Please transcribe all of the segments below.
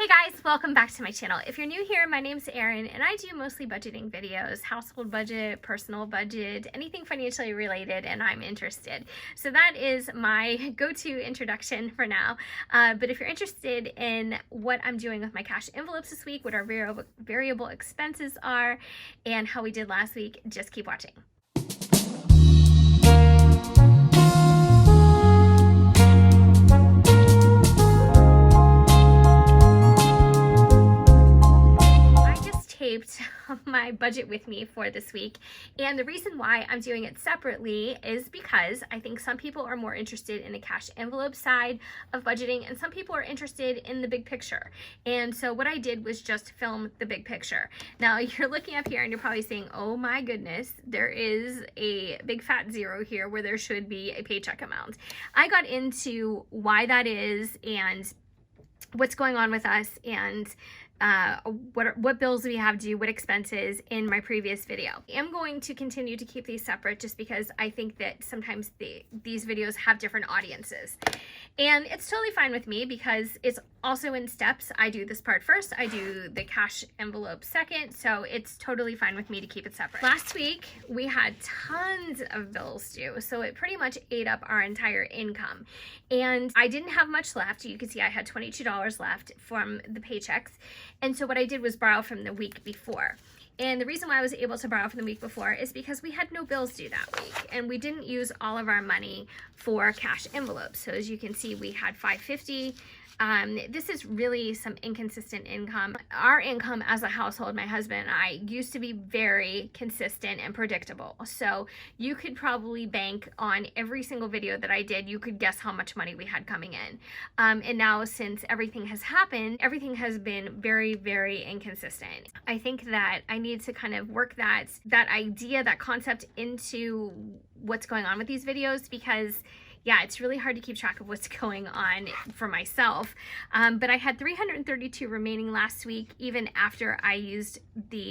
Hi guys, welcome back to my channel. If you're new here, my name's Erin and I do mostly budgeting videos, household budget, personal budget, anything financially related, and I'm interested. So that is my go-to introduction for now. But if you're interested in what I'm doing with my cash envelopes this week, what our variable expenses are, and how we did last week, just keep watching. My budget with me for this week, and the reason why I'm doing it separately is because I think some people are more interested in the cash envelope side of budgeting and some people are interested in the big picture. And so what I did was just film the big picture. Now you're looking up here and you're probably saying, oh my goodness, there is a big fat zero here where there should be a paycheck amount. I got into why that is and what's going on with us and what bills we have due, what expenses in my previous video. I'm going to continue to keep these separate just because I think that sometimes these videos have different audiences. And it's totally fine with me because it's also in steps. I do this part first, I do the cash envelope second, so it's totally fine with me to keep it separate. Last week, we had tons of bills due, so it pretty much ate up our entire income. And I didn't have much left. You can see I had $22 left from the paychecks. And so what I did was borrow from the week before. And the reason why I was able to borrow from the week before is because we had no bills due that week and we didn't use all of our money for cash envelopes. So as you can see, we had $550. This is really some inconsistent income. Our income as a household, my husband and I, used to be very consistent and predictable. So you could probably bank on every single video that I did. You could guess how much money we had coming in. And now since everything has happened, everything has been very, very inconsistent. I think that I need to kind of work that idea, that concept into what's going on with these videos because yeah, it's really hard to keep track of what's going on for myself. But I had $332 remaining last week, even after I used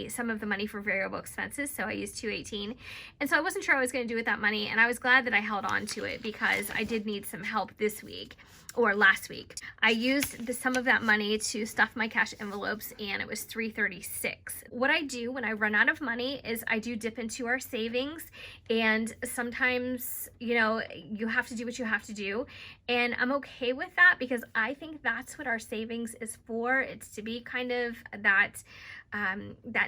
some of the money for variable expenses. So I used $218. And so I wasn't sure what I was going to do with that money. And I was glad that I held on to it because I did need some help this week. Or last week. I used some of that money to stuff my cash envelopes and it was $336. What I do when I run out of money is I do dip into our savings, and sometimes, you know, you have to do what you have to do. And I'm okay with that because I think that's what our savings is for. It's to be kind of that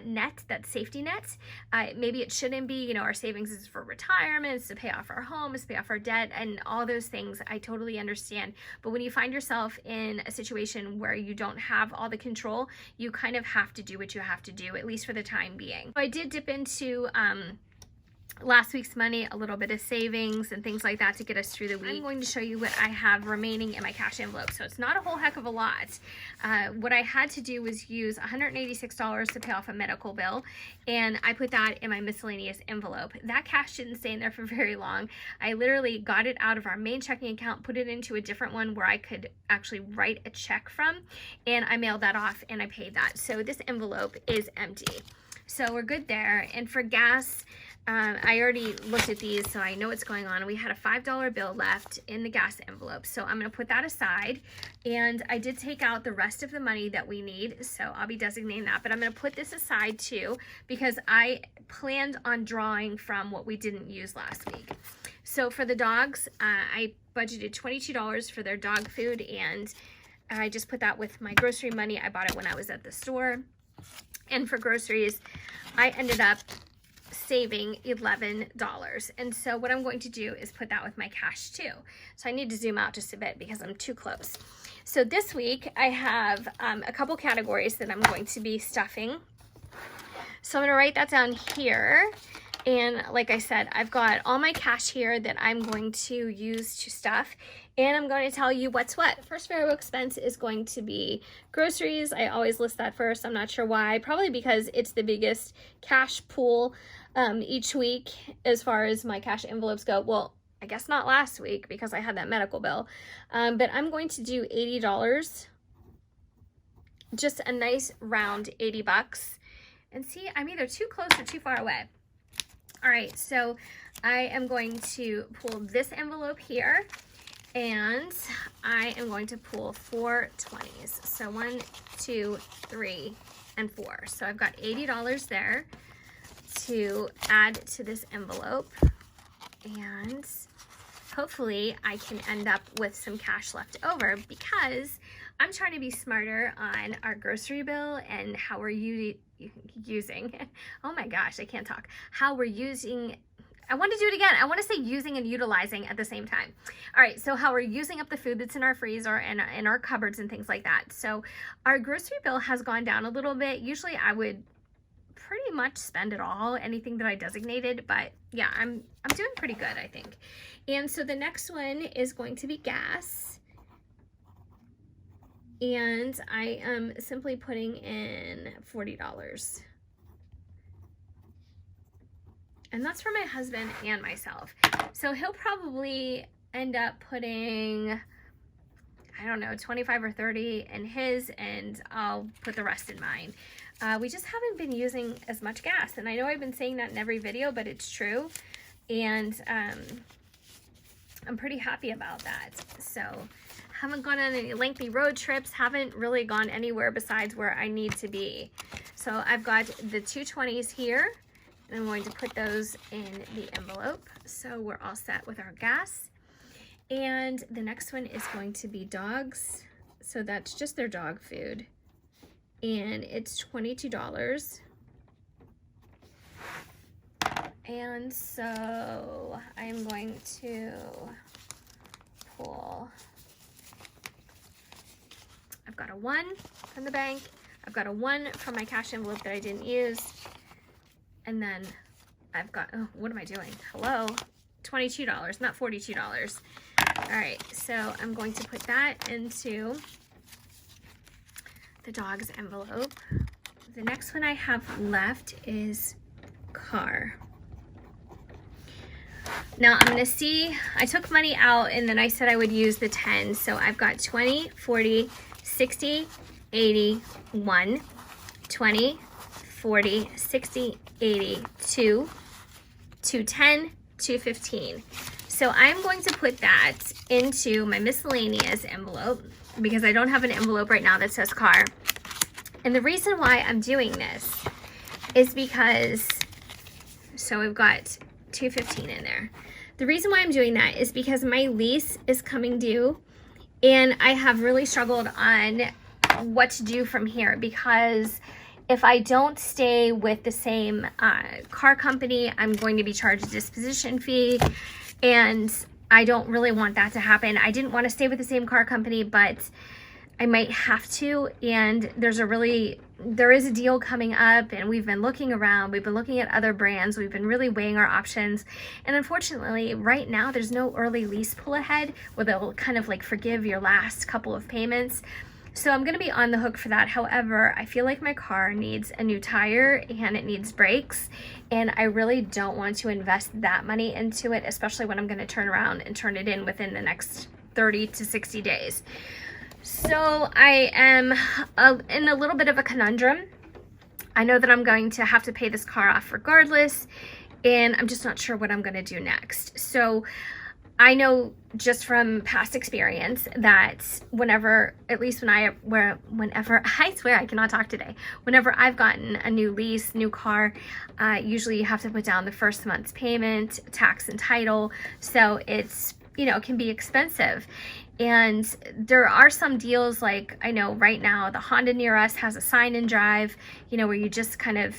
net, that safety net. Maybe it shouldn't be, you know, our savings is for retirement, it's to pay off our home, it's to pay off our debt and all those things. I totally understand. But when you find yourself in a situation where you don't have all the control, you kind of have to do what you have to do, at least for the time being. So I did dip into last week's money, a little bit of savings and things like that to get us through the week. I'm going to show you what I have remaining in my cash envelope. So it's not a whole heck of a lot. What I had to do was use $186 to pay off a medical bill, and I put that in my miscellaneous envelope. That cash didn't stay in there for very long. I literally got it out of our main checking account, put it into a different one where I could actually write a check from, and I mailed that off and I paid that. So this envelope is empty. So we're good there. And for gas, I already looked at these, so I know what's going on. We had a $5 bill left in the gas envelope, so I'm going to put that aside. And I did take out the rest of the money that we need, so I'll be designating that. But I'm going to put this aside too because I planned on drawing from what we didn't use last week. So for the dogs, I budgeted $22 for their dog food, and I just put that with my grocery money. I bought it when I was at the store. And for groceries, I ended up saving $11. And so what I'm going to do is put that with my cash too. So I need to zoom out just a bit because I'm too close. So this week I have a couple categories that I'm going to be stuffing. So I'm going to write that down here. And like I said, I've got all my cash here that I'm going to use to stuff. And I'm going to tell you what's what. First variable expense is going to be groceries. I always list that first. I'm not sure why. Probably because it's the biggest cash pool each week as far as my cash envelopes go. Well, I guess not last week because I had that medical bill. But I'm going to do $80. Just a nice round 80 bucks. And see, I'm either too close or too far away. All right, so I am going to pull this envelope here And I am going to pull 4 20s. So 1, 2, 3, and 4. So I've got $80 there to add to this envelope. And hopefully I can end up with some cash left over, because I'm trying to be smarter on our grocery bill and how we're using, oh my gosh, I can't talk, how we're using, I want to do it again. I want to say using and utilizing at the same time. All right, so how we're using up the food that's in our freezer and in our cupboards and things like that. So our grocery bill has gone down a little bit. Usually I would pretty much spend it all, anything that I designated, but yeah, I'm doing pretty good, I think. And so the next one is going to be gas. And I am simply putting in $40. And that's for my husband and myself. So he'll probably end up putting, I don't know, 25 or 30 in his, and I'll put the rest in mine. We just haven't been using as much gas. And I know I've been saying that in every video, but it's true. And I'm pretty happy about that. So haven't gone on any lengthy road trips, haven't really gone anywhere besides where I need to be. So I've got the 220s here, and I'm going to put those in the envelope. So we're all set with our gas. And the next one is going to be dogs. So that's just their dog food. And it's $22. And so I'm going to pull, I've got a 1 from the bank, I've got a 1 from my cash envelope that I didn't use, and then I've got, oh, what am I doing? Hello? $22, not $42. All right, so I'm going to put that into the dog's envelope. The next one I have left is car. Now I'm gonna see, I took money out and then I said I would use the 10. So I've got 20, 40, 60, 80, 1, 20, 40, 60, 80, 2, 210, 215. So I'm going to put that into my miscellaneous envelope because I don't have an envelope right now that says car. And the reason why I'm doing this is because, so we've got 215 in there. The reason why I'm doing that is because my lease is coming due and I have really struggled on what to do from here, because if I don't stay with the same car company, I'm going to be charged a disposition fee, and I don't really want that to happen. I didn't want to stay with the same car company, but I might have to, and there is a deal coming up, and we've been looking around, we've been looking at other brands, we've been really weighing our options, and unfortunately right now there's no early lease pull ahead where they'll kind of like forgive your last couple of payments. So I'm gonna be on the hook for that. However, I feel like my car needs a new tire and it needs brakes, and I really don't want to invest that money into it, especially when I'm gonna turn around and turn it in within the next 30 to 60 days. So I am in a little bit of a conundrum. I know that I'm going to have to pay this car off regardless, and I'm just not sure what I'm going to do next. So I know just from past experience that whenever, at least whenever, I swear I cannot talk today, whenever I've gotten a new lease, new car, usually you have to put down the first month's payment, tax and title. So it's, you know, it can be expensive. And there are some deals, like I know right now the Honda near us has a sign and drive, you know, where you just kind of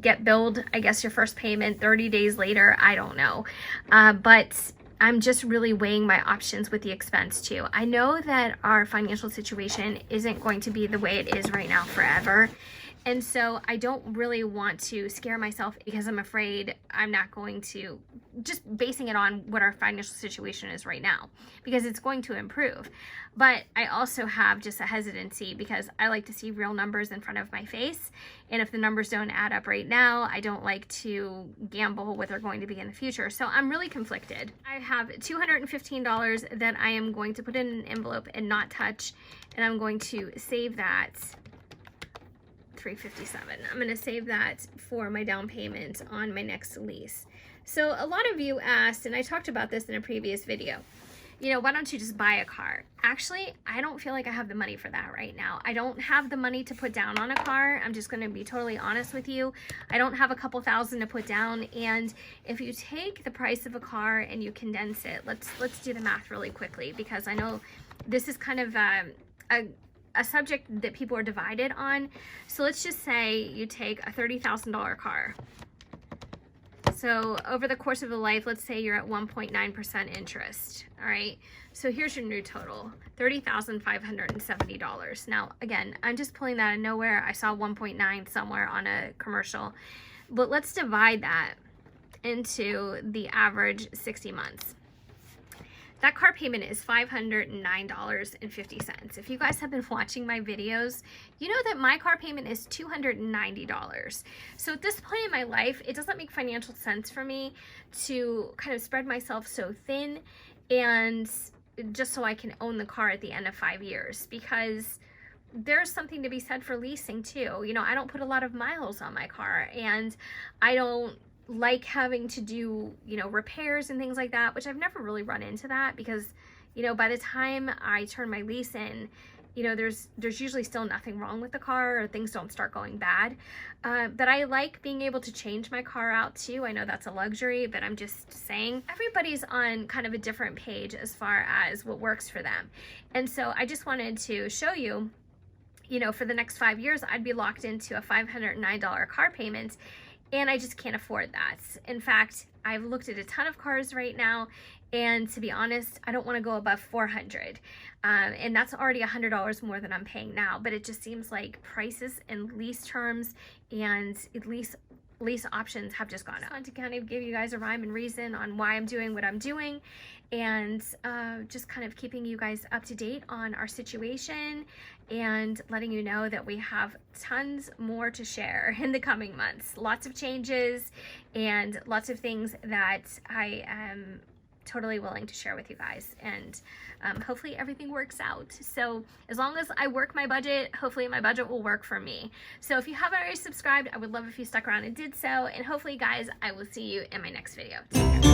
get billed, I guess, your first payment 30 days later. I don't know. But I'm just really weighing my options with the expense too. I know that our financial situation isn't going to be the way it is right now forever. And so I don't really want to scare myself because I'm afraid I'm not going to, just basing it on what our financial situation is right now, because it's going to improve. But I also have just a hesitancy because I like to see real numbers in front of my face. And if the numbers don't add up right now, I don't like to gamble what they're going to be in the future. So I'm really conflicted. I have $215 that I am going to put in an envelope and not touch. And I'm going to save that. $357. I'm going to save that for my down payment on my next lease. So a lot of you asked, and I talked about this in a previous video, you know, why don't you just buy a car? Actually, I don't feel like I have the money for that right now. I don't have the money to put down on a car. I'm just going to be totally honest with you. I don't have a couple thousand to put down. And if you take the price of a car and you condense it, let's do the math really quickly, because I know this is kind of a subject that people are divided on. So let's just say you take a $30,000 car. So over the course of a life, let's say you're at 1.9% interest. All right. So here's your new total, $30,570. Now, again, I'm just pulling that out of nowhere. I saw 1.9 somewhere on a commercial, but let's divide that into the average 60 months. That car payment is $509.50. If you guys have been watching my videos, you know that my car payment is $290. So at this point in my life, it doesn't make financial sense for me to kind of spread myself so thin and just so I can own the car at the end of 5 years, because there's something to be said for leasing too. You know, I don't put a lot of miles on my car, and I don't like having to do, you know, repairs and things like that, which I've never really run into that, because, you know, by the time I turn my lease in, you know, there's usually still nothing wrong with the car, or things don't start going bad. But I like being able to change my car out too. I know that's a luxury, but I'm just saying everybody's on kind of a different page as far as what works for them. And so I just wanted to show you, you know, for the next 5 years, I'd be locked into a $509 car payment. And I just can't afford that. In fact, I've looked at a ton of cars right now, and to be honest, I don't want to go above $400. And that's already $100 more than I'm paying now. But it just seems like prices and lease terms and lease options have just gone up. I want to kind of give you guys a rhyme and reason on why I'm doing what I'm doing, and just kind of keeping you guys up to date on our situation, and letting you know that we have tons more to share in the coming months. Lots of changes and lots of things that I am totally willing to share with you guys, and hopefully everything works out. So as long as I work my budget, hopefully my budget will work for me. So if you haven't already subscribed, I would love if you stuck around and did so, and hopefully guys, I will see you in my next video. Take care.